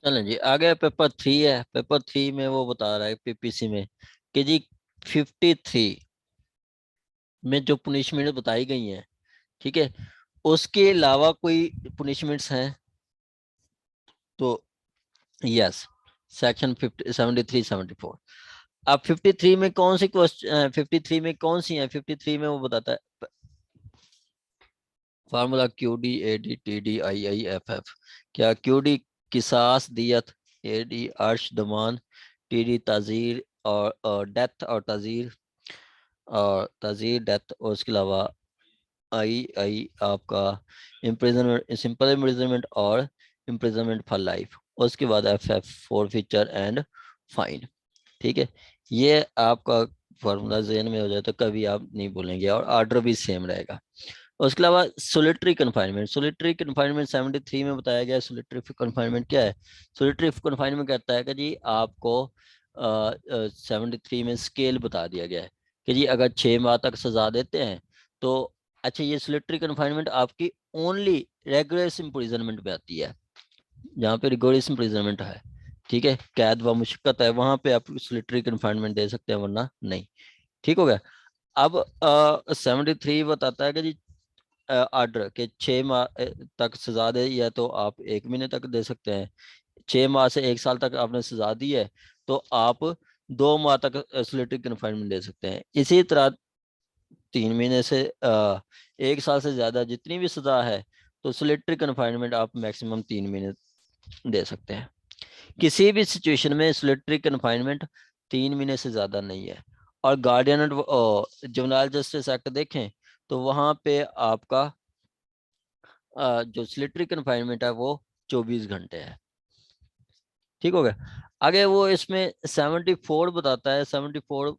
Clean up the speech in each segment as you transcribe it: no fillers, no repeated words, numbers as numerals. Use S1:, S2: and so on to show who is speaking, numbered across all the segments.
S1: चलें जी, आगे पेपर 3 है। पेपर 3 में वो बता रहा है पीपीसी में कि जी 53 में जो पुनिशमेंट बताई गई हैं, ठीक है, उसके अलावा कोई पुनिशमेंट्स हैं? तो यस, सेक्शन 73 74। अब 53 में कौन सी क्वेश्चन, 53 में कौन सी है? 53 में वो बताता है formula Q D A D T D I I F F. क्या क्यू डी किसास दियत, ए डी अर्श दमान, टी डी ताजीर और डेथ और ताजीर डेथ, और उसके अलावा आई आई आपका इम्प्रिजनमेंट, सिंपल इम्प्रिजनमेंट और इम्प्रिजनमेंट फॉर लाइफ। उसके बाद F F for feature and fine. ठीक है, ये आपका फॉर्मूला जहन में हो जाए तो कभी आप नहीं भूलेंगे, और ऑर्डर भी सेम रहेगा। उसके अलावा सोलिटरी कन्फाइनमेंट, सोलिटरी कन्फाइनमेंट 73 में बताया गया है। सोलिटरी कन्फाइनमेंट क्या है? सोलिटरी कन्फाइनमेंट कहता है कि जी आपको 73 में स्केल बता दिया गया है कि जी अगर 6 माह तक सजा देते हैं तो, अच्छा, ये सोलिटरी कन्फाइनमेंट आपकी ओनली रेगुलर इम्प्रिजनमेंट पे आती है। जहाँ पे रिगोरियस इम्प्रिजनमेंट है, ठीक है, कैद व मुशक्कत है, वहां पे आप सोलिटरी कन्फाइनमेंट दे सकते हैं, वरना नहीं। ठीक हो गया। अब 73 बताता है कि जी आर्डर के 6 माह तक सजा दे, या तो आप 1 महीने तक दे सकते हैं। 6 माह से 1 साल तक आपने सजा दी है तो आप 2 माह तक सोलिटरी कन्फाइनमेंट दे सकते हैं। इसी तरह 3 महीने से 1 साल से ज्यादा जितनी भी सजा है, तो सोलिटरी कन्फाइनमेंट आप मैक्सिमम 3 महीने दे सकते हैं। किसी भी सिचुएशन में सोलिटरी कन्फाइनमेंट 3 महीने से ज्यादा नहीं है। और guardian and juvenile justice act देखें तो वहां पे आपका जो सोलिटरी कन्फाइनमेंट है वो 24 घंटे है। ठीक हो गया। आगे वो इसमें 74 बताता है। 74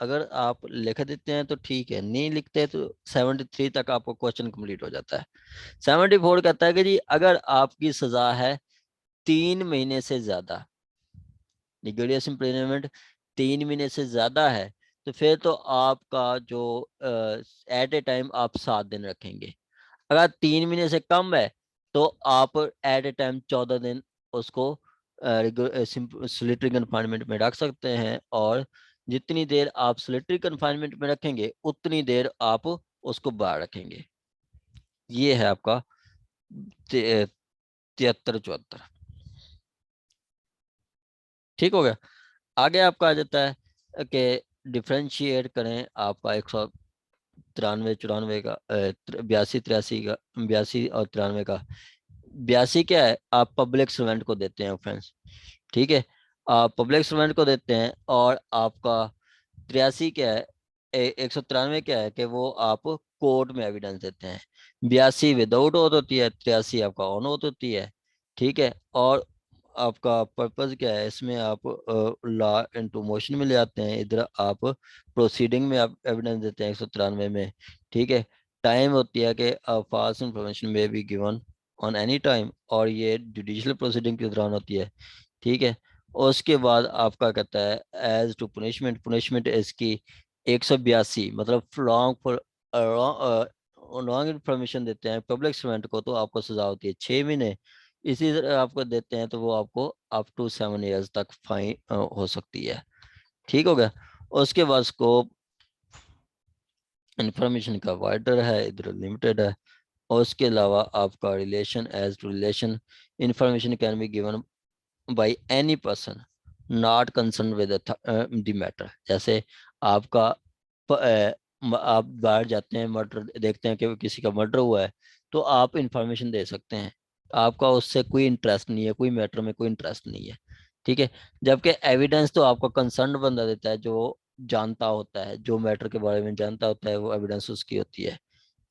S1: अगर आप लिख देते हैं तो ठीक है, नहीं लिखते तो 73 तक आपको क्वेश्चन कंप्लीट हो जाता है। 74 कहता है कि जी अगर आपकी सजा है 3 महीने से ज्यादा, रिगोरियस इम्प्रिजनमेंट 3 महीने से ज्यादा है, तो फिर तो आपका जो एट ए टाइम आप 7 दिन रखेंगे। अगर 3 महीने से कम है तो आप एट ए टाइम 14 दिन उसको सोलिटरी कन्फाइनमेंट में रख सकते हैं, और जितनी देर आप सोलिटरी कन्फाइनमेंट में रखेंगे उतनी देर आप उसको बाहर रखेंगे। ये है आपका 73 74। ठीक हो गया। आगे आपका आ जाता है कि डिफ्रेंशिएट करें आपका 193 94 का, 82 83 का, 82 और 93 का। 82 क्या है? आप पब्लिक सर्वेंट को देते हैं फ्रेंड्स, ठीक है, आप पब्लिक सर्वेंट को देते हैं। और आपका 83 क्या है? 193 क्या है कि वो आप कोर्ट में एविडेंस देते हैं। 82 विदाउट ओथ होती है, 83 आपका ऑन ओथ होती है। ठीक है, और आपका पर्पस क्या है इसमें? आप लॉ इनटू मोशन में ले आते हैं, इधर आप प्रोसीडिंग में आप एविडेंस देते हैं 193 में। ठीक है, टाइम होती है कि फाल्स इंफॉर्मेशन में be given on any time, और ये जुडिशियल प्रोसीडिंग के दौरान होती है। ठीक है, और उसके बाद आपका कहता है एज टू पुनिशमेंट, पुनिशमेंट इसकी 182, मतलब लॉन्ग लॉन्ग इन्फॉर्मेशन देते हैं पब्लिक सर्वेंट को तो आपको सजा होती है 6 महीने। इसी तरह आपको देते हैं तो वो आपको अप टू 7 इयर्स तक फाइन हो सकती है। ठीक हो गया। उसके बाद स्कोप इंफॉर्मेशन का वाइडर है, इधर लिमिटेड है। और उसके अलावा आपका relation, as to relation information can be given by any person not concern with the matter. जैसे आपका आप बाहर जाते हैं, मर्डर देखते हैं कि किसी का मर्डर हुआ है, तो आप इंफॉर्मेशन दे सकते हैं। आपका उससे कोई इंटरेस्ट नहीं है, कोई मैटर में कोई इंटरेस्ट नहीं है। ठीक है, जबकि एविडेंस तो आपका कंसर्न बंदा देता है, जो जानता होता है, जो मैटर के बारे में जानता होता है, वो एविडेंस उसकी होती है।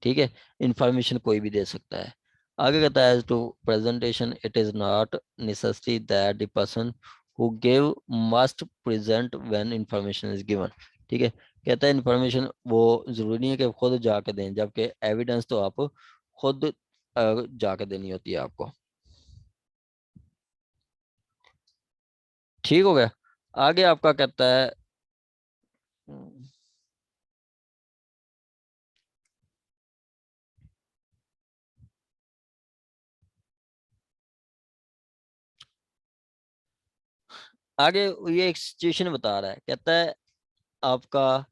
S1: ठीक है, इंफॉर्मेशन कोई भी दे सकता है। आगे कहता है to presentation it is not necessary that the person who give must present when information is given. ठीक है, कहता है इंफॉर्मेशन वो जरूरी नहीं है कि खुद जाके दें, जबकि एविडेंस तो आप खुद जाके देनी होती है आपको। ठीक हो गया। आगे आपका कहता है आगे ये एक सिचुएशन बता रहा है, कहता है आपका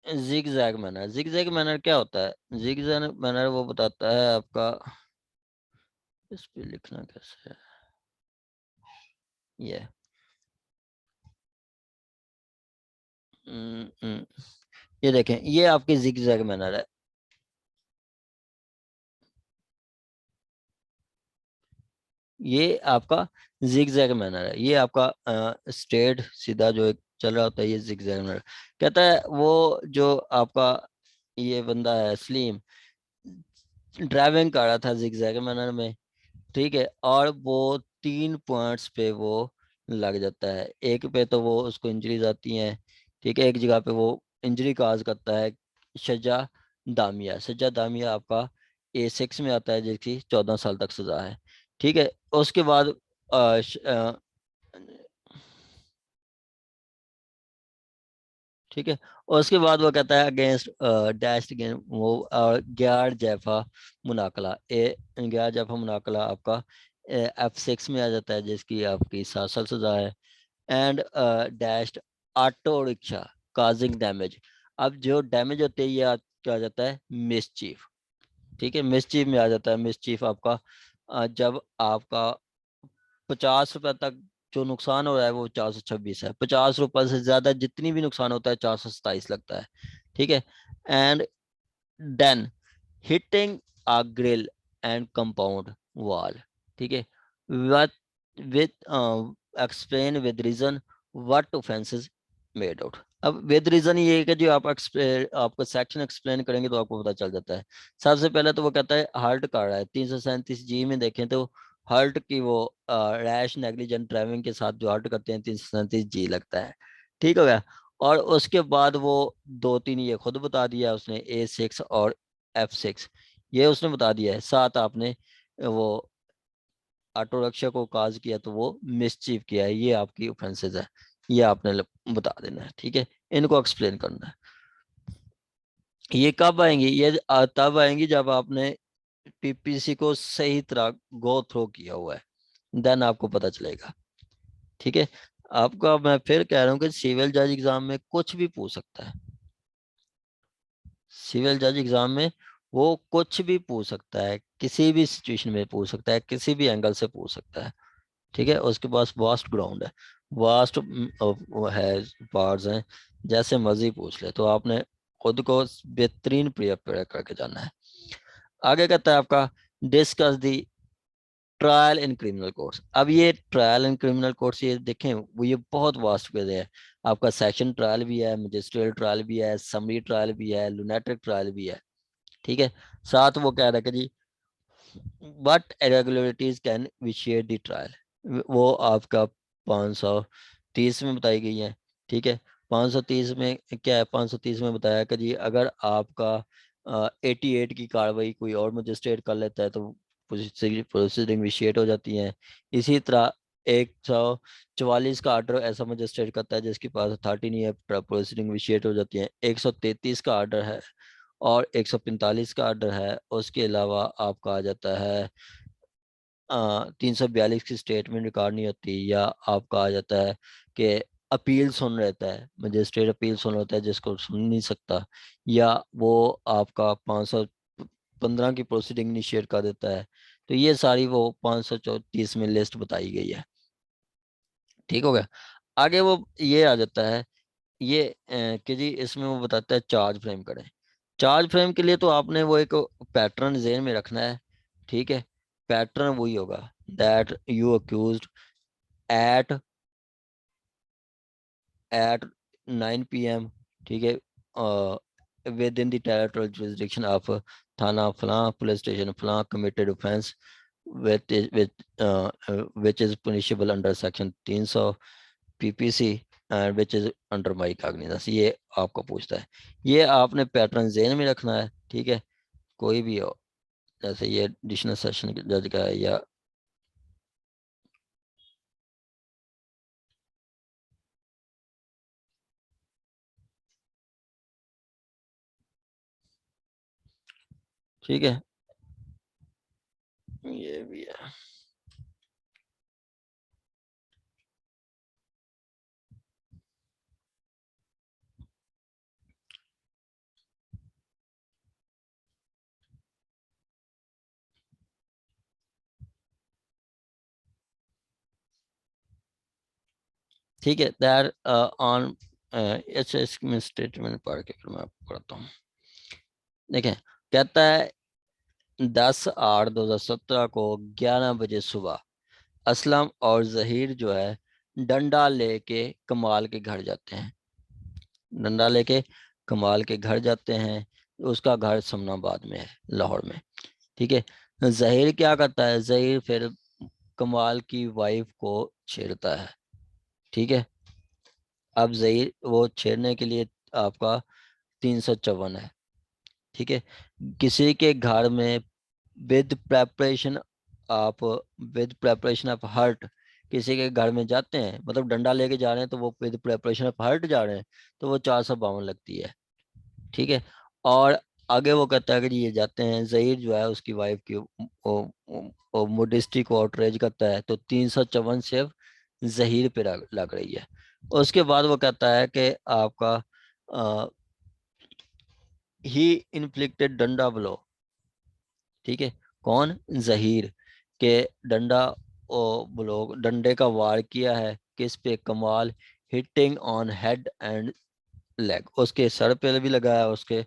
S1: zigzag manner. Zigzag manner क्या होता है? जिग जैग मैनर वो बताता है आपका, इस पे लिखना कैसे है ये, हम्म, हम्म, ये देखें, ये आपकी जिग जैग मैनर है। ये आपका जिग जैग मैनर है, ये आपका स्ट्रेट सीधा जो एक चल रहा होता है, ये जिग जैग मैनर। कहता है वो जो आपका ये बंदा है सलीम, ड्राइविंग कर रहा था जिग जैग मैनर में, ठीक है, और वो 3 पॉइंट्स पे वो लग जाता है। एक पे तो वो उसको इंजरीज आती हैं, ठीक है, एक जगह पे वो इंजरी काज करता है। सजा दामिया, सजा दामिया आपका A6 में आता है, जिसकी 14 साल तक सजा है, ठीक है। उसके बाद अ, श- अ, ठीक है, और उसके बाद वो कहता है अगेंस्ट डैश गेम वो ग्यार जैफा मुनाकला, ए ग्यार जैफा मुनाकला आपका F6 में आ जाता है, जिसकी आपकी 7 साल सजा है। And dashed auto rickshaw causing damage. अब जो डैमेज होते हैं ये क्या आ जाता है? मिसचीफ, ठीक है, मिसचीफ में आ जाता है। मिसचीफ आपका जब आपका 50 रुपए तक जो नुकसान हो रहा है वो 426 है, 50 रुपए से ज्यादा जितनी भी नुकसान होता है 427 लगता है, ठीक है। And then hitting a grill and compound wall, ठीक है, with explain with reason what offences made out. अब विद रीजन ये है कि जो आप आपको सेक्शन एक्सप्लेन करेंगे तो आपको पता चल जाता है। सबसे पहले तो वो कहता है हर्ट कर रहा है, 337 जी में देखें तो हर्ट की वो रैश नेग्लिजेंट ड्राइविंग के साथ जो हर्ट करते हैं 337 जी लगता है, ठीक हो गया। और उसके बाद वो दो तीन ये खुद बता दिया उसने, A6 और F6 ये उसने बता दिया है। साथ आपने वो ऑटो रिक्शा को काज किया तो वो मिसचीफ किया है, ये आपकी ऑफेंसेस है, ये आपने बता देना है, ठीक है, इनको एक्सप्लेन करना है। ये कब आएंगी? ये तब आएंगी जब आपने PPC को सही तरह गो थ्रो किया हुआ है, देन आपको पता चलेगा, ठीक है। आपका मैं फिर कह रहा हूँ कि सिविल जज एग्जाम में कुछ भी पूछ सकता है। सिविल जज एग्जाम में वो कुछ भी पूछ सकता है, किसी भी सिचुएशन में पूछ सकता है, किसी भी एंगल से पूछ सकता है, ठीक है। उसके पास वास्ट ग्राउंड है, वास्ट है, पार्ट्स हैं, जैसे मर्जी पूछ ले। तो आपने खुद को बेहतरीन प्रिपेयर करके जाना है। आगे कहता है आपका discuss the trial in criminal courts. अब ये ट्रायल इन क्रिमिनल कोर्ट्स ये देखें, वो ये बहुत वास्ट पे है। आपका सेशन ट्रायल भी है, मजिस्ट्रियल ट्रायल भी है, समरी ट्रायल भी है, लुनेटिक ट्रायल भी है, ठीक है। साथ वो कह रहा है कि जी but irregularities can vitiate the trial, वो आपका 530 में बताई गई है, ठीक है। 530 में क्या है? 530 में बताया कि जी अगर आपका 88 की कार्रवाई कोई और मजिस्ट्रेट कर लेता है तो प्रोसीडिंग विशिएट हो जाती है। इसी तरह 144 का आर्डर ऐसा मजिस्ट्रेट करता है जिसके पास अथॉरिटी नहीं है, प्रोसीडिंग विशिएट हो जाती है। 133 का आर्डर है और 145 का आर्डर है। उसके अलावा आपका आ जाता है 342 की स्टेटमेंट रिकॉर्ड नहीं होती, या आपका आ जाता है कि अपील सुन रहता है, मजिस्ट्रेट अपील सुन रहता है जिसको सुन नहीं सकता, या वो आपका 515 की प्रोसीडिंग इनिशिएट कर देता है। तो ये सारी वो 534 में लिस्ट बताई गई है, ठीक हो गया। आगे वो ये आ जाता है ये कि जी इसमें वो बताता है चार्ज फ्रेम करें। चार्ज फ्रेम के लिए तो आपने वो एक पैटर्न जेन में रखना है, ठीक है। पैटर्न वही होगा that you accused at at 9 PM, ठीक है, within the territorial jurisdiction of थाना फलां पुलिस स्टेशन फलां committed offence which is punishable under section 300 PPC and which is under my cognizance। ये आपको पूछता है, ये आपने पैटर्न जेन में रखना है, ठीक है, कोई भी हो, जैसे ये एडिशनल सेशन जज का है या, ठीक है, ये भी है। ठीक है, दैट ऑन स्टेटमेंट पढ़ के फिर मैं आपको पढ़ता हूँ। देखें, कहता है 10/8/2017 को 11 बजे सुबह असलम और जहीर जो है डंडा लेके कमाल के घर जाते हैं। डंडा लेके कमाल के घर जाते हैं। उसका घर समनाबाद में है, लाहौर में। ठीक है, जहीर क्या करता है, जहीर फिर कमाल की वाइफ को छेड़ता है। ठीक है, अब जहीर वो छेड़ने के लिए आपका 354 है। ठीक है, किसी के घर में विद प्रेपरेशन आप विद प्रेपरेशन ऑफ हर्ट किसी के घर में जाते हैं, मतलब डंडा लेके जा रहे हैं तो वो विद प्रेपरेशन ऑफ हर्ट जा रहे हैं, तो वो 452 लगती है। ठीक है, और आगे वो कहता है कि जी ये जाते हैं, जहीर जो है उसकी वाइफ की मोडिस्टी को आउटरेज करता है, तो 354 सिर्फ जहीर पे लग रही है। उसके बाद वो कहता है कि आपका ही इन्फ्लिक्टेड डंडा ब्लो। ठीक है, कौन, जहीर के डंडा ब्लो, डंडे का वार किया है किस पे, Kamal, hitting on head and leg, उसके सर पे भी लगा है, उसके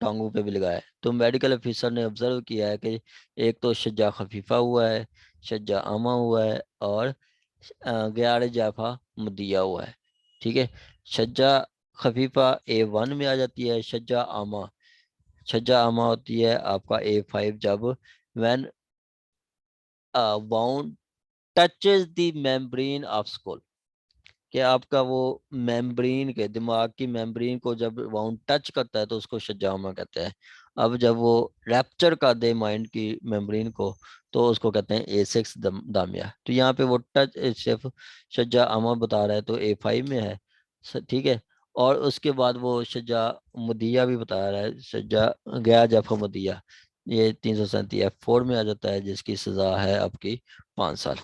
S1: टांगों पे भी लगा है। तो मेडिकल ऑफिसर ने ऑब्जर्व किया है कि एक तो शज्जा खफीफा हुआ है, शज्जा आमा हुआ है, और गयार जाफा मुदिया हुआ है। ठीक है, शज्जा खफीफा A1 में आ जाती है, शज्जा आमा होती है आपका A5 जब when wound touches the membrane of school, कि आपका वो मेम्ब्रेन के दिमाग की मेम्ब्रेन को जब वाउंड टच करता है तो उसको शज्जामा कहते हैं। अब जब वो रैप्चर कर दे माइंड की मेम्ब्रेन को तो उसको कहते हैं A6 दामिया। तो यहाँ पे वो टच सिर्फ शज्जा आमा बता रहा है तो A5 में है। ठीक है, और उसके बाद वो शज्जा मुदिया भी बता रहा है, शज्जा गया जफा मुदिया, ये 337 F4 में आ जाता है, जिसकी सजा है आपकी 5 साल।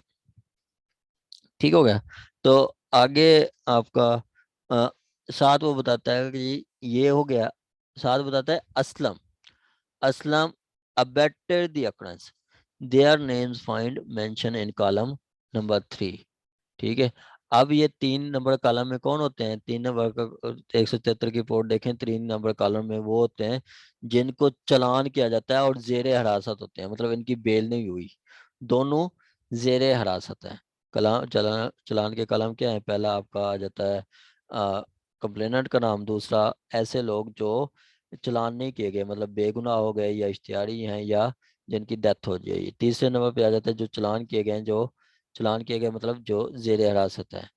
S1: ठीक हो गया। तो आगे आपका अ, साथ वो बताता है कि ये हो गया। साथ बताता है Aslam, Aslam abetted the occurrence, their names find mention in column number 3। ठीक है, अब ये 3 नंबर कॉलम में कौन होते हैं, 3 नंबर का 173 की रिपोर्ट देखें, 3 नंबर कॉलम में वो होते हैं जिनको चालान किया जाता है और जेरे हिरासत होते हैं, मतलब इनकी बेल नहीं हुई, दोनों जेरे हिरासत हैं। कलाम चलान चलान के कलम क्या है, पहला आपका आ जाता है कंप्लेनेंट का नाम, दूसरा ऐसे लोग जो चलान नहीं किए गए, मतलब बेगुनाह हो गए या इश्तिहारी हैं या जिनकी डेथ हो जाए। तीसरे नंबर पे आ जाता है जो चलान किए गए हैं, जो चलान किए गए मतलब जो जेर हिरासत है,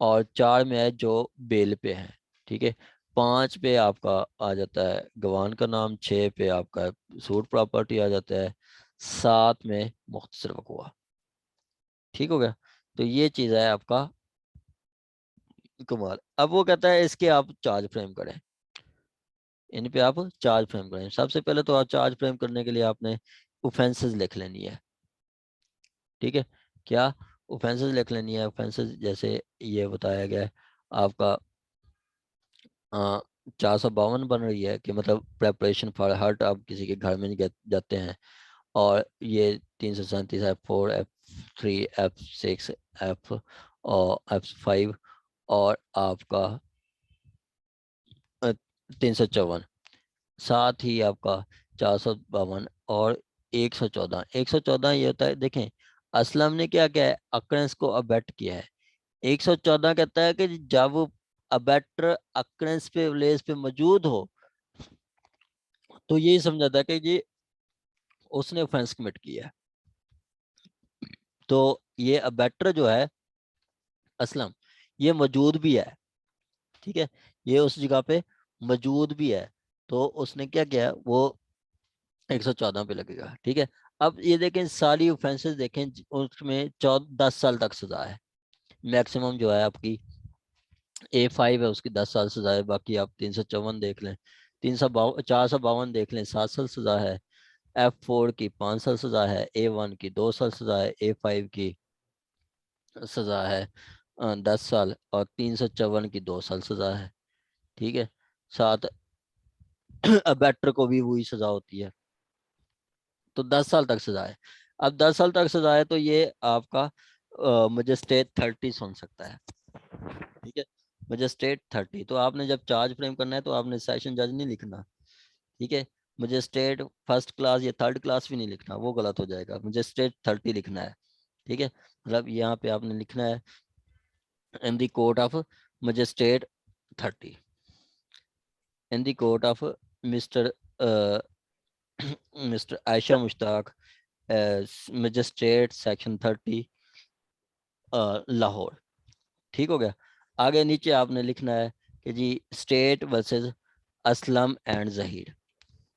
S1: और 4 में है जो बेल पे है। ठीक है, 5 पे आपका आ जाता है गवान का नाम, 6 पे आपका सूट प्रॉपर्टी आ जाता है, 7 में मुख्तसर वक़ूआ। ठीक हो गया, तो ये चीज़ है आपका कमाल। अब वो कहता है इसके आप चार्ज फ्रेम करें, इन पे आप चार्ज फ्रेम करें। सबसे पहले तो आप चार्ज फ्रेम करने के लिए आपने ऑफेंसेस लिख लेनी है। ठीक है, क्या ऑफेंसेस लिख लेनी है। ऑफेंसेस जैसे ये बताया गया है आपका 452 बन रही है कि मतलब प्रेपरेशन फॉर हर्ट, आप किसी के घर में नहीं जाते हैं, और ये 337 F4 F3 F6 F और F5, और आपका 354, साथ ही आपका 452 और 114। 114 ये होता है, देखें असलम ने क्या किया है, अक्रेंस को अबेट किया है। 114 कहता है कि जब अबेटर अक्रेंस पे प्लेस पे मौजूद हो तो ये समझाता है कि ये उसने ऑफेंस कमिट किया है। तो ये अबेटर जो है असलम, ये मौजूद भी है। ठीक है, ये उस जगह पे मौजूद भी है, तो उसने क्या किया, वो 114 पे लगेगा। ठीक है, अब ये देखें सारी ऑफेंसेस देखें, उसमें 10 साल तक सजा है। मैक्सिमम जो है आपकी A5 है उसकी 10 साल सजा है, बाकी आप 354 देख लें, 452 देख लें, 7 साल सजा है। F4 की 5 साल सजा है, A1 की 2 साल सजा है, A5 की सजा है 10 साल, और 354 की 2 साल सजा है। ठीक है, साथ अबेटर को भी वही सजा होती है, तो 10 साल तक सजा है। अब 10 साल तक सजा है तो ये आपका मजिस्ट्रेट 30 सुन सकता है। ठीक है। मजिस्ट्रेट 30, तो आपने जब चार्ज फ्रेम करना है तो आपने सेशन जज नहीं लिखना। ठीक है। मजिस्ट्रेट फर्स्ट क्लास या थर्ड क्लास भी नहीं लिखना, वो गलत हो जाएगा, मजिस्ट्रेट 30 लिखना है। ठीक है। मतलब यहाँ पे आपने लिखना है in the court of magistrate 30, in the court of mister mister Ayesha Mushtaq magistrate section 30 Lahore. ठीक हो गया। आगे नीचे आपने लिखना है कि जी state versus Aslam and Zaheer.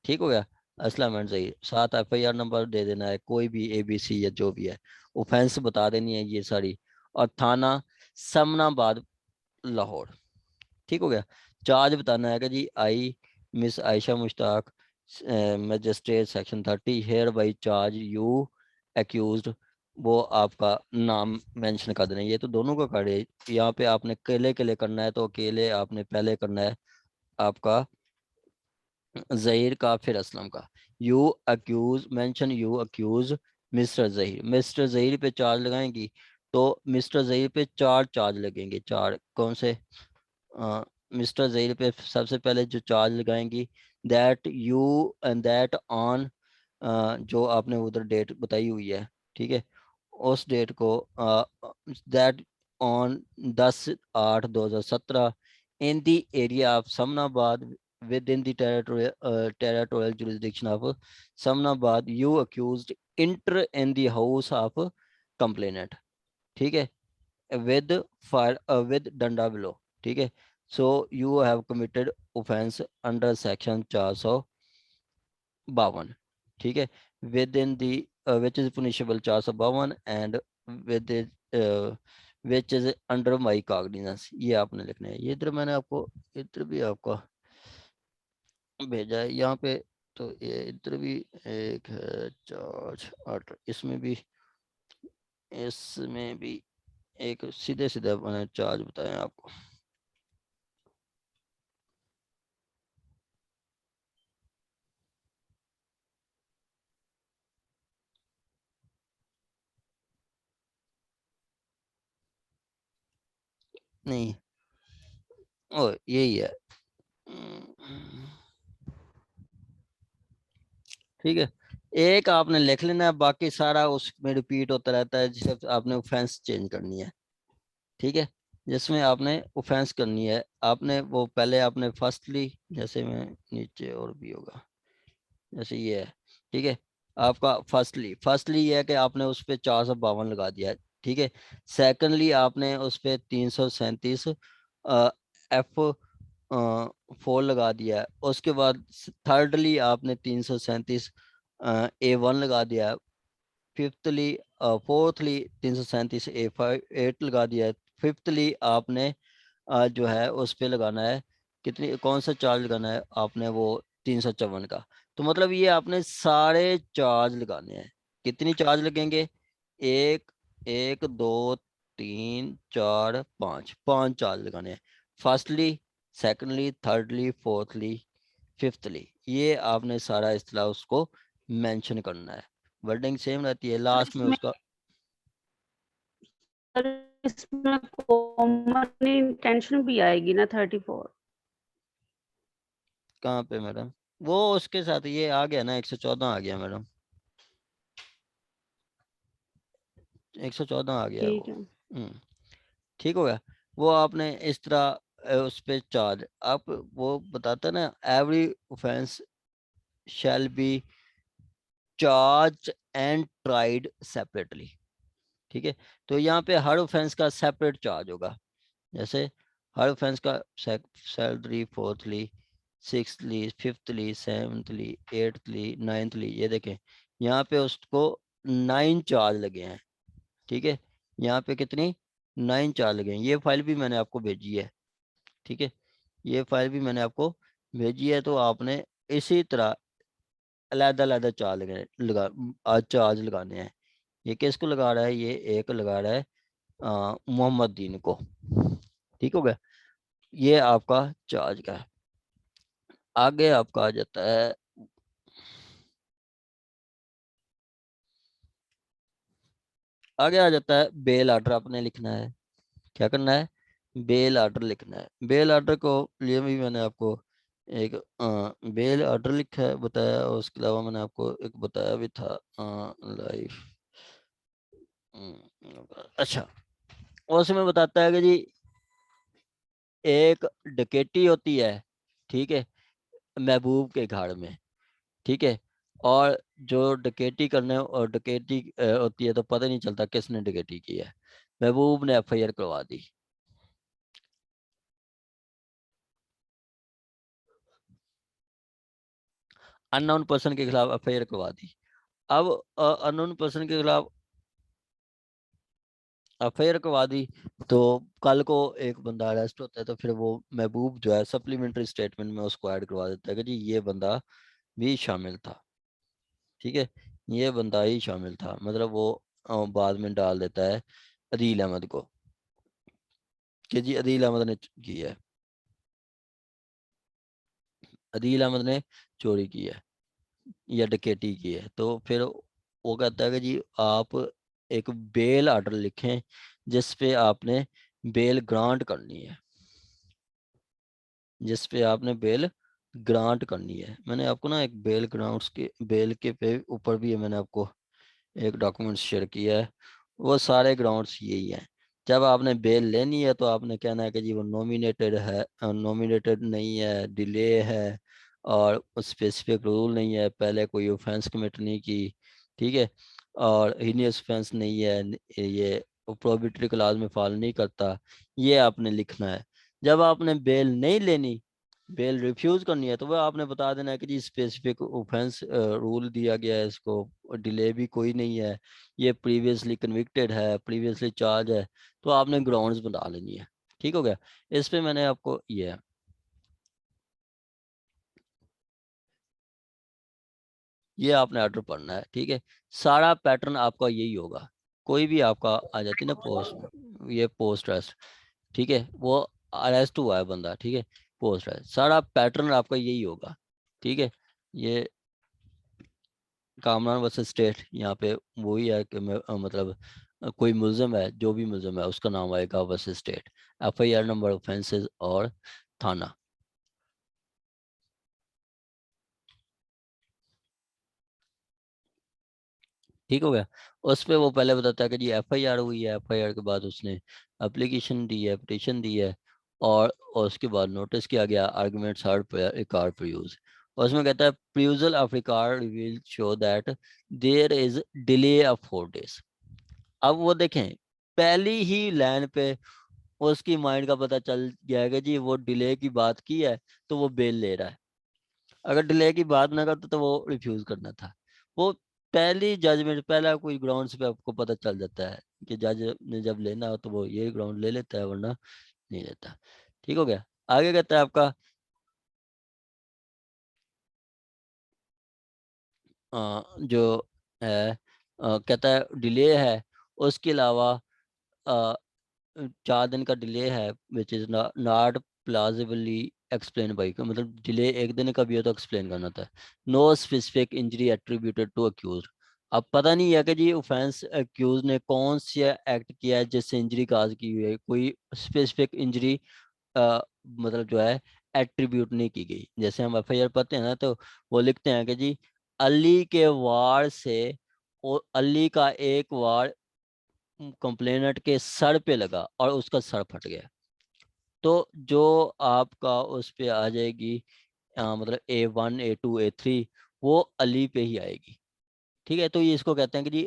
S1: ठीक हो गया। असलम एंड जहीर, साथ FIR नंबर दे देना है, कोई भी ABC या जो भी है, ऑफेंस बता देनी है ये सारी, और थाना समनाबाद लाहौर। ठीक हो गया। चार्ज बताना है कि जी I miss Ayesha Mushtaq magistrate section 30 hereby charge you accused, वो आपका नाम मेंशन कर देना है। ये तो दोनों का कार्य है, यहाँ पे आपने अकेले के लिए करना है तो अकेले आपने पहले करना है आपका जहीर का, फिर असलम का। You accuse mention you accuse mister Zaheer, mister Zaheer पे चार्ज लगाएंगी तो मिस्टर जहीर पे 4 चार्ज लगेंगे। 4 कौन से? मिस्टर जहीर पे सबसे पहले जो चार्ज लगाएंगी, that you and that on, जो आपने उधर डेट बताई हुई है, ठीक है, उस डेट को that on 10/8/2017 in the area of Samanabad within the territorial jurisdiction of Samanabad, you accused enter in the house of complainant. ठीक है। With fire with danda below. ठीक है। So you have committed offence under section 452। ठीक है। Within the which is punishable 452 and with which is under my cognizance, ये आपने लिखना है। ये इधर मैंने आपको इधर भी आपका भेजा है यहाँ पे, तो ये इधर भी एक है चार्ज 8, इसमें भी एक सीधे सीधे मैंने चार्ज बताया आपको। नहीं, ओ यही है। ठीक है। एक आपने लिख लेना है, बाकी सारा उसमें रिपीट होता रहता है, जिसे आपने ऑफेंस चेंज करनी है। ठीक है। जिसमें आपने ऑफेंस करनी है, आपने वो पहले आपने फर्स्टली, जैसे में नीचे और भी होगा, जैसे ये है। ठीक है। आपका फर्स्टली ये है कि आपने उस पर 452 लगा दिया है। ठीक है। सेकंडली आपने उस पर 337 F 4 लगा दिया है। उसके बाद थर्डली आपने 337 A1 लगा दिया है। फिफ्थली फोर्थली 337 A5 8 लगा दिया है। फिफ्थली आपने जो है उस पे लगाना है, कितनी कौन सा चार्ज लगाना है आपने, वो 354 का। तो मतलब ये आपने सारे चार्ज लगाने हैं। कितनी चार्ज लगेंगे? एक, एक, दो, तीन, चार, पाँच, 5 चार्ज लगाने हैं। Firstly, secondly, thirdly, fourthly, fifthly, ये आपने सारा इस्तेलाह उसको मेंशन करना है। वर्डिंग सेम रहती है, लास्ट में
S2: इसमें
S1: उसका।
S2: इसमें कॉमन इंटेंशन भी आएगी ना 34?
S1: कहाँ पे मैडम? वो उसके साथ ये आ गया ना, 114 आ गया मैडम, 114 आ गया है
S2: ठीक
S1: वो।
S2: है।
S1: ठीक हो गया। वो आपने इस तरह उस पे चार्ज आप, वो बताता है ना, every offence shall be charge and tried separately. ठीक है। तो यहाँ पे हर ऑफेंस का सेपरेट चार्ज होगा। जैसे हर ऑफेंस का सैलरी, फोर्थली, सिक्सथली, फिफ्थली, सेवंथली, एट्थली, नाइन्थली, ये देखें यहाँ पे उसको 9 चार्ज लगे हैं। ठीक है। यहाँ पे कितनी? 9 चार्ज लगे हैं। ये फाइल भी मैंने आपको भेजी है। ठीक है। ये फाइल भी मैंने आपको भेजी है, तो आपने इसी तरह अलग-अलग चार्ज चार्ज लगाने हैं। ये किसको लगा रहा है? ये एक लगा रहा है मोहम्मद दीन को। ठीक हो गया। ये आपका चार्ज का है। आगे आपका आ जाता है, आगे आ जाता है बेल ऑर्डर आपने लिखना है। क्या करना है? बेल ऑर्डर लिखना है। बेल ऑर्डर को लिए भी मैंने आपको एक बेल ऑर्डर लिखा है, बताया, और उसके अलावा मैंने आपको एक बताया भी था लाइफ। अच्छा, और उसमें बताता है कि जी एक डकैती होती है, ठीक है, महबूब के घर में, ठीक है, और जो डकैती करने और डकैती होती है तो पता नहीं चलता किसने डकैती की है। महबूब ने एफआईआर करवा दी, अननोन पर्सन के खिलाफ एफआईआर करवा दी। अब अननोन पर्सन के खिलाफ एफआईआर करवा दी, तो कल को एक बंदा अरेस्ट होता है, तो फिर वो महबूब जो है सप्लीमेंट्री स्टेटमेंट में उसको ऐड करवा देता है कि जी ये बंदा भी शामिल था, ठीक है, ये बंदा ही शामिल था, मतलब वो बाद में डाल देता है अदील अहमद को कि जी अदील अहमद ने की है, अदील अहमद ने चोरी की है या डकैती की है। तो फिर वो कहता है कि जी आप एक बेल ऑर्डर लिखें जिस पे आपने बेल ग्रांट करनी है, जिस पे आपने बेल ग्रांट करनी है। मैंने आपको ना एक बेल ग्राउंड्स के बेल के पे ऊपर भी मैंने आपको एक डॉक्यूमेंट शेयर किया है, वो सारे ग्राउंड्स यही हैं। जब आपने बेल लेनी है तो आपने कहना है कि जी वो नॉमिनेटेड है, नॉमिनेटेड नहीं है, डिले है, और स्पेसिफिक रूल नहीं है, पहले कोई ऑफेंस कमिट नहीं की, ठीक है, और हीनियस ऑफेंस नहीं है, ये प्रोहिबिटरी क्लाज में फॉलो नहीं करता, ये आपने लिखना है। जब आपने बेल नहीं लेनी, बेल रिफ्यूज करनी है, तो वह आपने बता देना है कि जी स्पेसिफिक ऑफेंस रूल दिया गया है इसको, डिले भी कोई नहीं है, ये प्रीवियसली कन्विक्टेड है, प्रीवियसली चार्ज है, तो आपने ग्राउंड्स बता लेनी है। ठीक हो गया। इस पे मैंने आपको ये आपने ऑर्डर पढ़ना है, ठीक है। सारा पैटर्न आपका यही होगा। कोई भी आपका आ जाती है ना पोस्ट, ये पोस्ट अरेस्ट, ठीक है, वो अरेस्ट हुआ है बंदा, ठीक है, पोस्ट अरेस्ट, सारा पैटर्न आपका यही होगा, ठीक है। ये कामरान वर्सेस स्टेट, यहाँ पे वही है कि मतलब कोई मुलजिम है, जो भी मुलजिम है उसका नाम आएगा versus state, FIR number, offences और थाना। ठीक हो गया। उस पे वो पहले बताता है कि जी एफआईआर हुई है, एफआईआर के बाद उसने एप्लीकेशन दी है, पिटीशन दी है, और उसके बाद नोटिस किया गया, arguments heard record perused. और उसमें कहता है perusal of record will show that there is delay of 4 days। अब वो देखें, पहली ही लाइन पे उसकी माइंड का पता चल गया कि जी वो डिले की बात की है, तो वो बेल ले रहा है। अगर डिले की बात ना करता तो वो रिफ्यूज करना था। वो पहली जजमेंट, पहला कोई ग्राउंड्स पे आपको पता चल जाता है कि जज ने जब लेना हो तो वो ये ग्राउंड ले लेता है, वरना नहीं लेता। ठीक हो गया। आगे कहता है आपका जो है कहता है डिले है, उसके अलावा 4 दिन का डिले है which is not plausibly explain by, मतलब डिले 1 दिन का भी हो तो एक्सप्लेन करना था। No specific injury attributed to accuse. अब पता नहीं है कि जी ऑफेंस अक्यूज ने कौन सा एक्ट किया है जिससे इंजरी काज की हुई है, कोई स्पेसिफिक इंजरी मतलब जो है एट्रीब्यूट नहीं की गई। जैसे हम एफआईआर पढ़ते हैं ना, तो वो लिखते हैं कि जी अली के वार से, अली का एक वार कंप्लेनेंट के सर पे लगा और उसका सर फट गया, तो जो आपका उस पे आ जाएगी मतलब A1 A2 A3, वो अली पे ही आएगी। ठीक है, तो ये इसको कहते हैं कि जी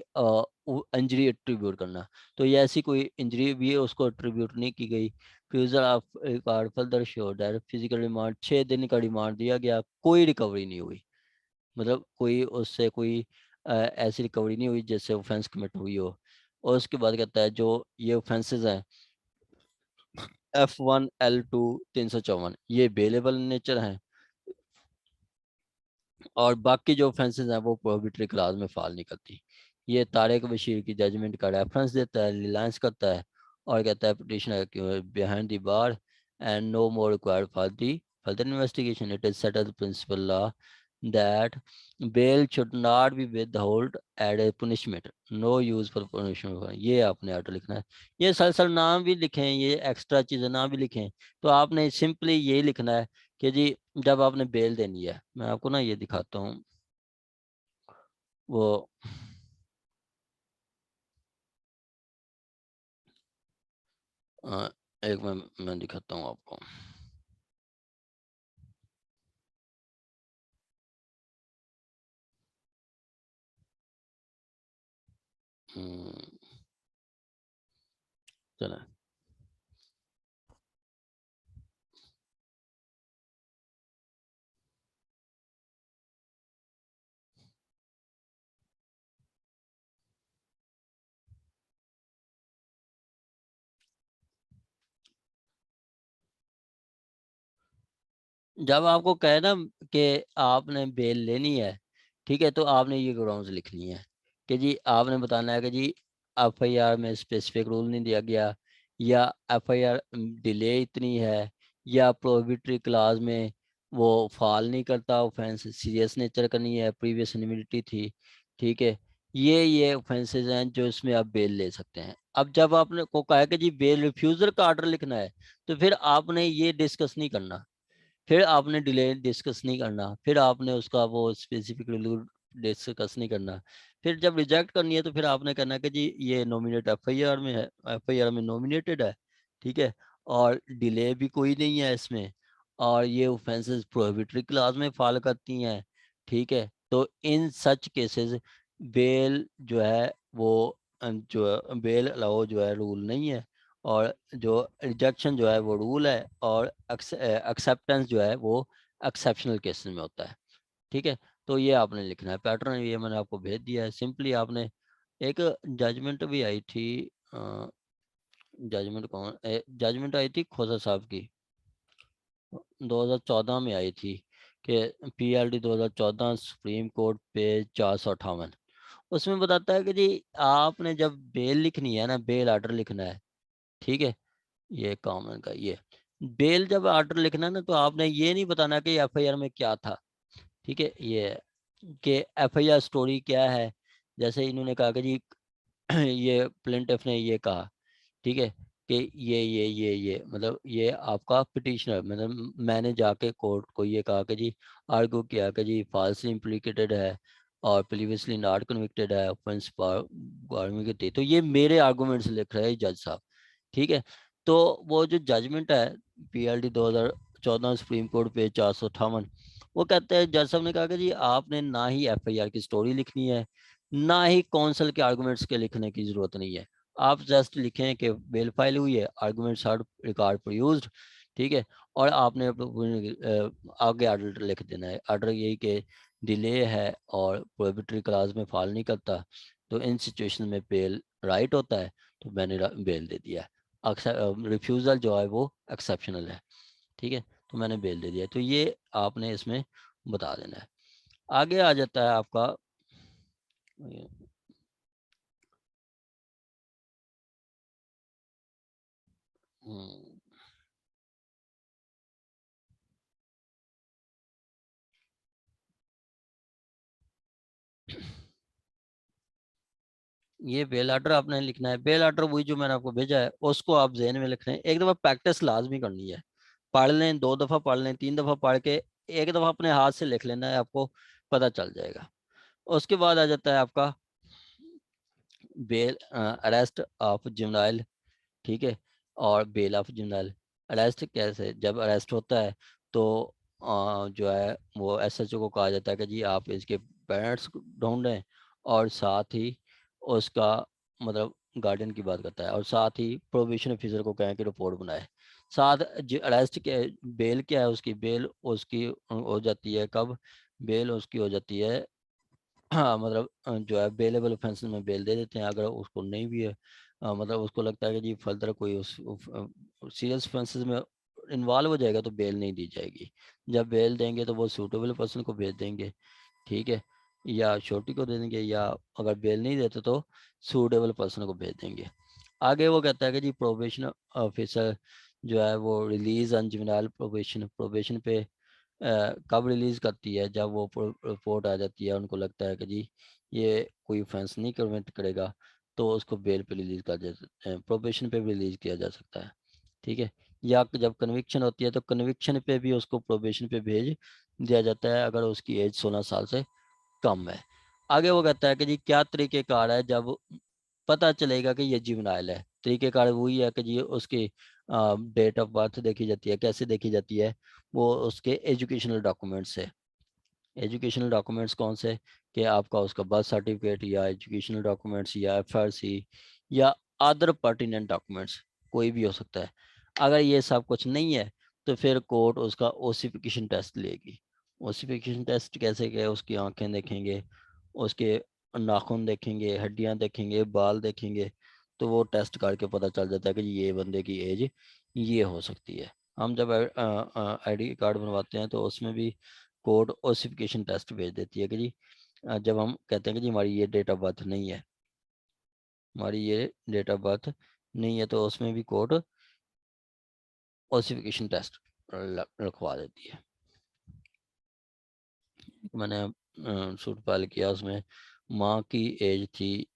S1: इंजरी एट्रीब्यूट करना। तो ये ऐसी कोई इंजरी भी है उसको एट्रीब्यूट नहीं की गई। Perusal of record further sure that physical remand, 6 दिन का रिमांड दिया गया, कोई रिकवरी नहीं हुई, मतलब कोई उससे कोई ऐसी रिकवरी नहीं हुई जिससे ऑफेंस कमिट हुई हो। और उसके बाद कहता है जो ये ऑफेंसेस हैं F1 L2 354, ये बेलेबल नेचर हैं, और बाकी जो ऑफेंसेस हैं वो प्रोहिबिटरी क्लास में फॉल नहीं करती। ये तारिक बशीर की जजमेंट का रेफरेंस देता है, रिलायंस करता है, और कहता है petitioner behind the bar and no more required for the further investigation, it is settled principle law that bail should not be withheld as a punishment, no use for punishment। ये आपने order लिखना है। ये sir नाम भी लिखें, ये extra चीज़ें ना भी लिखें, तो आपने सिंपली ये लिखना है कि जी जब आपने बेल देनी है, मैं आपको ना ये दिखाता हूँ, वो एक मैं दिखाता हूँ आपको। चलो जब आपको कहे ना कि आपने बेल लेनी है, ठीक है, तो आपने ये ग्राउंड्स लिखनी है कि जी आपने बताना है कि जी एफआईआर में स्पेसिफिक रूल नहीं दिया गया, या एफआईआर डिले इतनी है, या प्रोहिबिटरी क्लास में वो फॉल नहीं करता, ऑफेंस सीरियस नेचर का नहीं है, प्रीवियस इनमिनिटी थी, ठीक है, ये ऑफेंसेज हैं जो इसमें आप बेल ले सकते हैं। अब जब आपने को कहा कि जी बेल रिफ्यूजल का ऑर्डर लिखना है, तो फिर आपने ये डिस्कस नहीं करना, फिर आपने डिले डिस्कस नहीं करना, फिर आपने उसका वो स्पेसिफिक रूल डिस्कस नहीं करना। फिर जब रिजेक्ट करनी है तो फिर आपने कहना कि जी ये नॉमिनेट एफआईआर में है, एफआईआर में नॉमिनेटेड है, ठीक है, और डिले भी कोई नहीं है इसमें, और ये ऑफेंसेस प्रोहिबिटरी क्लास में फॉल करती हैं, ठीक है, तो इन सच केसेस बेल जो है वो जो बेल अलाउ जो है रूल नहीं है, और जो रिजेक्शन जो है वो रूल है, और एक्सेप्टेंस जो है वो एक्सेप्शनल केसेस में होता है, ठीक है। तो ये आपने लिखना है पैटर्न, ये मैंने आपको भेज दिया है। सिंपली आपने एक जजमेंट भी आई थी, जजमेंट आई थी खोसा साहब की 2014 में आई थी, कि पीएलडी 2014 सुप्रीम कोर्ट पेज 458, उसमें बताता है कि जी आपने जब बेल लिखनी है ना, बेल ऑर्डर लिखना है, ठीक है, ये कॉमन का ये बेल जब ऑर्डर लिखना है ना, तो आपने ये नहीं बताना कि एफआईआर में क्या था, ठीक है, ये कि एफआईआर स्टोरी क्या है। जैसे इन्होंने कहा कि जी ये प्लेंटिफ ने ये कहा, ठीक है, कि ये मतलब ये आपका पिटिशनर, मतलब मैंने जाके कोर्ट को ये कहा कि जी आर्गू किया कि जी फॉल्सली इम्प्लीकेटेड है और प्रीवियसली नॉट कन्विक्टेड है, ऑफेंस गवर्नमेंट के थे, तो ये मेरे आर्गूमेंट्स लिख रहे हैं जज साहब, ठीक है। तो वो जो जजमेंट है पीएलडी 2014 सुप्रीम कोर्ट पे 458, वो कहते हैं जज साहब ने कहा कि जी आपने ना ही एफआईआर की स्टोरी लिखनी है, ना ही कौंसल के आर्गूमेंट्स के लिखने की जरूरत नहीं है। आप जस्ट लिखें कि बेल फाइल हुई है, आर्गूमेंट्स आर रिकॉर्ड प्रोड्यूस्ड, ठीक है, और आपने आगे आर्डर लिख देना है, आर्डर यही कि डिले है और प्रोहिबिटरी क्लास में फॉल नहीं करता, तो इन सिचुएशन में बेल राइट होता है, तो मैंने बेल दे दिया। रिफ्यूज़ल जो है वो एक्सेप्शनल है, ठीक है, तो मैंने बेल दे दिया। तो ये आपने इसमें बता देना है। आगे आ जाता है आपका ये बेल आर्डर आपने लिखना है। बेल आर्डर वही जो मैंने आपको भेजा है उसको आप जहन में लिख रहे हैं। एक दफ़ा प्रैक्टिस लाजमी करनी है, पढ़ लें, 2 दफ़ा पढ़ लें, 3 दफ़ा पढ़ के एक दफ़ा अपने हाथ से लिख लेना है, आपको पता चल जाएगा। उसके बाद आ जाता है आपका बेल अरेस्ट ऑफ जुवेनाइल, ठीक है, और बेल ऑफ जुवेनाइल। अरेस्ट कैसे, जब अरेस्ट होता है तो जो है वो एसएचओ को कहा जाता है कि जी आप इसके पेरेंट्स ढूंढें, और साथ ही उसका मतलब गार्डियन की बात करता है, और साथ ही प्रोबेशन ऑफिसर को कहें कि रिपोर्ट बनाए। साथ जो अरेस्ट के बेल क्या है, उसकी बेल उसकी हो जाती है कब, बेल उसकी हो जाती है हाँ, मतलब जो है बेलेबल ऑफेंस में बेल दे देते हैं। अगर उसको नहीं भी है, मतलब उसको लगता है कि जी फर्दर कोई उस सीरियस ऑफेंसेस में इन्वॉल्व हो जाएगा, तो बेल नहीं दी जाएगी। जब बेल देंगे तो वो सूटेबल पर्सन को भेज देंगे, ठीक है, या छोटी को दे देंगे, या अगर बेल नहीं देते तो सूटेबल पर्सन को भेज देंगे। आगे वो कहता है कि जी प्रोबेशन ऑफिसर जो है वो release on juvenile probation, probation पे कब रिलीज करती है? जब वो रिपोर्ट आ जाती है, उनको लगता है कि जी ये कोई ऑफेंस नहीं कमिट करेगा, तो उसको बेल पे रिलीज कर जा, प्रोबेशन पे भी रिलीज किया जा सकता है। ठीक है, या जब कन्विक्शन होती है तो कन्विक्शन पे भी उसको प्रोबेशन पे भेज दिया जाता है अगर उसकी एज 16 साल से कम है। आगे वो कहता है कि जी क्या तरीकेकार है जब पता चलेगा कि ये जुवेनाइल है? तरीकेकार वही है कि जी उसकी डेट ऑफ बर्थ देखी जाती है। कैसे देखी जाती है? वो उसके एजुकेशनल डॉक्यूमेंट्स से। एजुकेशनल डॉक्यूमेंट्स कौन से? कि आपका उसका बर्थ सर्टिफिकेट या एजुकेशनल डॉक्यूमेंट्स या एफआरसी या अदर पर्टिनेंट डॉक्यूमेंट्स, कोई भी हो सकता है। अगर ये सब कुछ नहीं है तो फिर कोर्ट उसका ओसिफिकेशन टेस्ट लेगी। ओसिफिकेशन टेस्ट कैसे? क्या? उसकी आंखें देखेंगे, उसके नाखून देखेंगे, हड्डियां देखेंगे, बाल देखेंगे, तो वो टेस्ट करके पता चल जाता है कि ये बंदे की एज ये हो सकती है। हम जब आईडी कार्ड बनवाते हैं तो उसमें भी कोड ओसिफिकेशन टेस्ट भेज देती है कि जी जब हम कहते हैं कि जी हमारी ये डेट ऑफ बर्थ नहीं है, हमारी ये डेट ऑफ बर्थ नहीं है, तो उसमें भी कोड ओसिफिकेशन टेस्ट रखवा देती है। मैंने सूट पाल किया, उसमें माँ की एज थी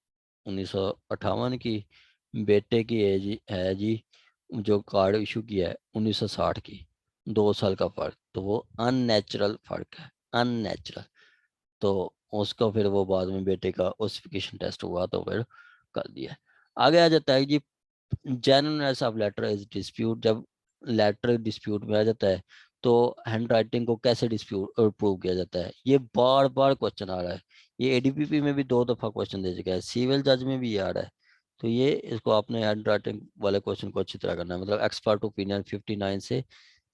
S1: 1958 की, बेटे की एज है जी जो कार्ड इशू किया है 1960 की, 2 साल का फर्क, तो वो अननेचुरल फर्क है, अननेचुरल। तो उसका फिर वो बाद में बेटे का ओसिफिकेशन टेस्ट हुआ तो फिर कर दिया। आगे आ जाता है जी genuineness of letter is dispute. जब लेटर डिस्प्यूट में आ जाता है तो हैंड राइटिंग को कैसे डिस्प्यूट और प्रूव किया जाता है? ये बार बार क्वेश्चन आ रहा है। ये एडीपीपी में भी 2 दफा क्वेश्चन दे चुका है, सिविल जज में भी ये आ रहा है। तो ये इसको आपने हैंड राइटिंग वाले क्वेश्चन को अच्छी तरह करना है, मतलब एक्सपर्ट ओपिनियन 59 से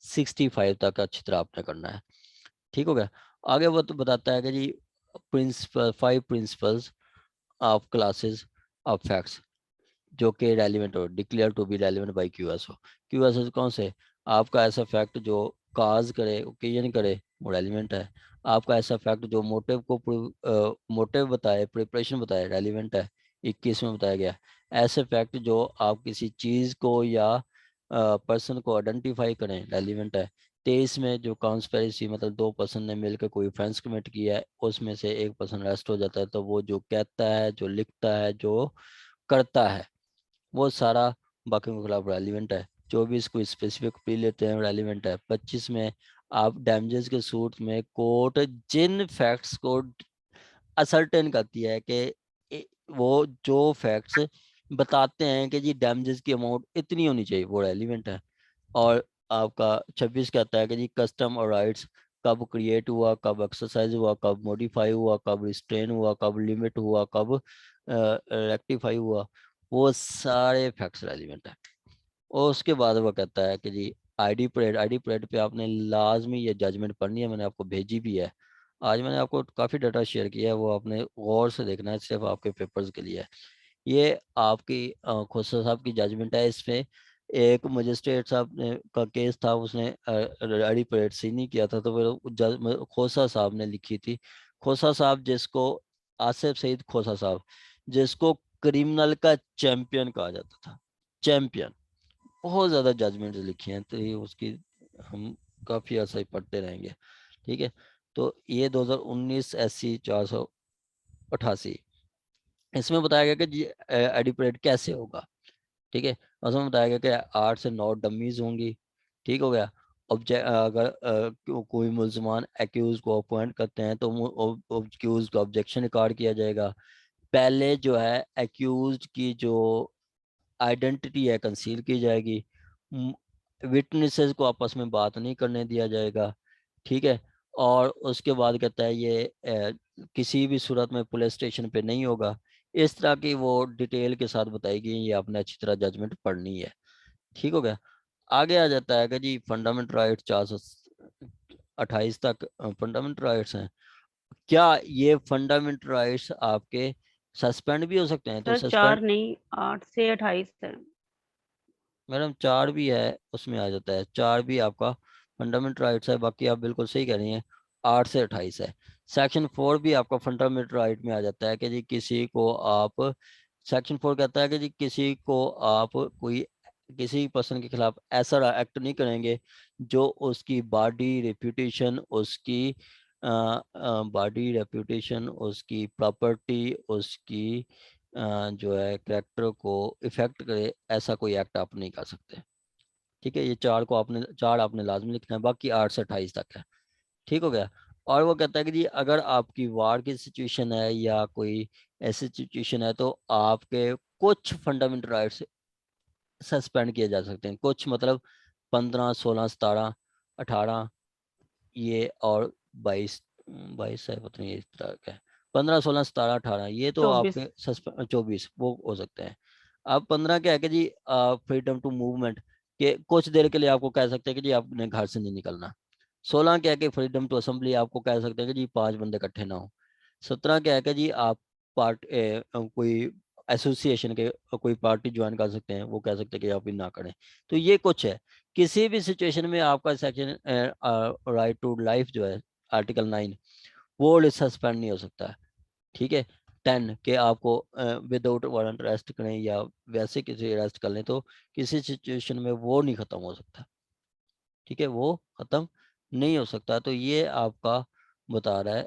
S1: 65 तक अच्छी तरह आपने करना है। ठीक हो गया। आगे वो तो बताता है कि जी principle 5 principles of classes of facts जो कि रेलिवेंट हो, declare to be relevant by QSO. QSO कौन से? आपका ऐसा फैक्ट जो काज करे, ओकेजन करे, वो रेलिवेंट है। आपका ऐसा फैक्ट जो मोटिव को मोटिव बताए, प्रिपरेशन बताए, रेलिवेंट है, 21 में बताया गया। ऐसे फैक्ट जो आप किसी चीज़ को या पर्सन को आइडेंटिफाई करें, रेलिवेंट है। 23 में जो कॉन्स्पेरेसी, मतलब 2 पर्सन ने मिलकर कोई ऑफेंस कमिट किया है, उसमें से एक पर्सन अरेस्ट हो जाता है, तो वो जो कहता है, जो लिखता है, जो करता है, वो सारा बाकियों के खिलाफ रेलिवेंट है। 24 को स्पेसिफिक पी लेते हैं, रेलिवेंट है। 25 में आप डैमेजेस के सूट में कोर्ट जिन फैक्ट्स को असर्टेन करती है कि वो जो फैक्ट्स बताते हैं कि जी डैमेजेस की अमाउंट इतनी होनी चाहिए, वो रेलिवेंट है। और आपका 26 कहता है कि जी कस्टम और राइट्स कब क्रिएट हुआ, कब एक्सरसाइज हुआ, कब मॉडिफाई हुआ, कब रिस्ट्रेन हुआ, कब लिमिट हुआ, कब रेक्टिफाई हुआ, वो सारे फैक्ट्स रेलिवेंट है। और उसके बाद वो कहता है कि जी आईडी परेड पे आपने लाजमी ये जजमेंट पढ़नी है, मैंने आपको भेजी भी है। आज मैंने आपको काफ़ी डाटा शेयर किया है, वो आपने गौर से देखना है, सिर्फ आपके पेपर्स के लिए है। ये आपकी खोसा साहब की जजमेंट है। इसमें एक मजिस्ट्रेट साहब ने का केस था, उसने आईडी परेड से नहीं किया था, तो फिर खोसा साहब ने लिखी थी। खोसा साहब जिसको आसिफ सईद खोसा साहब, जिसको क्रिमिनल का चैंपियन कहा जाता था, चैंपियन। बहुत ज़्यादा जजमेंट्स लिखी हैं, तो ये उसकी हम काफ़ी अर्सा ही पढ़ते रहेंगे। ठीक है, तो ये 2019 SC 488, इसमें बताया गया कि एडिपरेट कैसे होगा। ठीक है, उसमें बताया गया कि 8 से 9 डमीज होंगी। ठीक हो गया। ऑब्जेक्ट अगर कोई मुल्जमान एक्यूज को अपॉइंट करते हैं तो एक्यूज का ऑब्जेक्शन रिकॉर्ड किया जाएगा। पहले जो है एक्यूज की जो आइडेंटिटी है कंसील की जाएगी। विटनेसेस को आपस में बात नहीं करने दिया जाएगा। ठीक है, और उसके बाद कहता है ये किसी भी सूरत में पुलिस स्टेशन पे नहीं होगा। इस तरह की वो डिटेल के साथ बताएगी, ये आपने अच्छी तरह जजमेंट पढ़नी है। ठीक हो गया। आगे आ जाता है कि जी फंडामेंटल राइट्स 428 तक फंडामेंटल राइट्स हैं। क्या ये फंडामेंटल राइट्स आपके सस्पेंड भी हो सकते हैं? तो
S2: सर
S1: सस्पेंड
S2: 4 नहीं 8 से 28 है।
S1: मैडम 4 भी है, उसमें आ जाता है, 4 भी आपका फंडामेंटल राइट्स है। बाकी आप बिल्कुल सही कह रही हैं, 8 से 28 है। सेक्शन 4 भी आपका फंडामेंटल राइट में आ जाता है कि जी किसी को आप, सेक्शन 4 कहता है कि जी किसी को आप कोई किसी पर्सन के खिलाफ ऐसा एक्ट नहीं करेंगे जो उसकी बॉडी रेप्यूटेशन, उसकी बॉडी रेप्यूटेशन, उसकी प्रॉपर्टी, उसकी जो है कैरेक्टर को इफेक्ट करे। ऐसा कोई एक्ट आप नहीं कर सकते। ठीक है, ये चार आपने लाजमी लिखना है, बाकी 8 से 28 तक है। ठीक हो गया। और वो कहता है कि जी अगर आपकी वार की सिचुएशन है या कोई ऐसी सिचुएशन है तो आपके कुछ फंडामेंटल राइट्स सस्पेंड किए जा सकते हैं। कुछ मतलब 15, 16, 17, 18 ये, और 22, 22 है पता नहीं इस तरह का है। 15, 16, 17, 18 ये तो
S2: 24
S1: आपके 24 वो हो सकते हैं। अब 15 क्या है कि जी फ्रीडम टू मूवमेंट, के कुछ देर के लिए आपको कह सकते हैं कि जी आपने घर से नहीं निकलना। 16 क्या है कि फ्रीडम टू असेंबली, आपको कह सकते हैं कि जी 5 बंदे इकट्ठे ना हो। 17 क्या है कि जी आप कोई एसोसिएशन के कोई पार्टी ज्वाइन कर सकते हैं, वो कह सकते हैं कि आप भी ना करें। तो ये कुछ है। किसी भी सिचुएशन में आपका सेक्शन राइट टू लाइफ जो है आर्टिकल 9 वो सस्पेंड नहीं हो सकता है। ठीक है। 10 के आपको विदाउट वारंट अरेस्ट करें या वैसे किसी अरेस्ट कर लें तो किसी सिचुएशन में वो नहीं खत्म हो सकता। ठीक है, वो खत्म नहीं हो सकता। तो ये आपका बता रहा है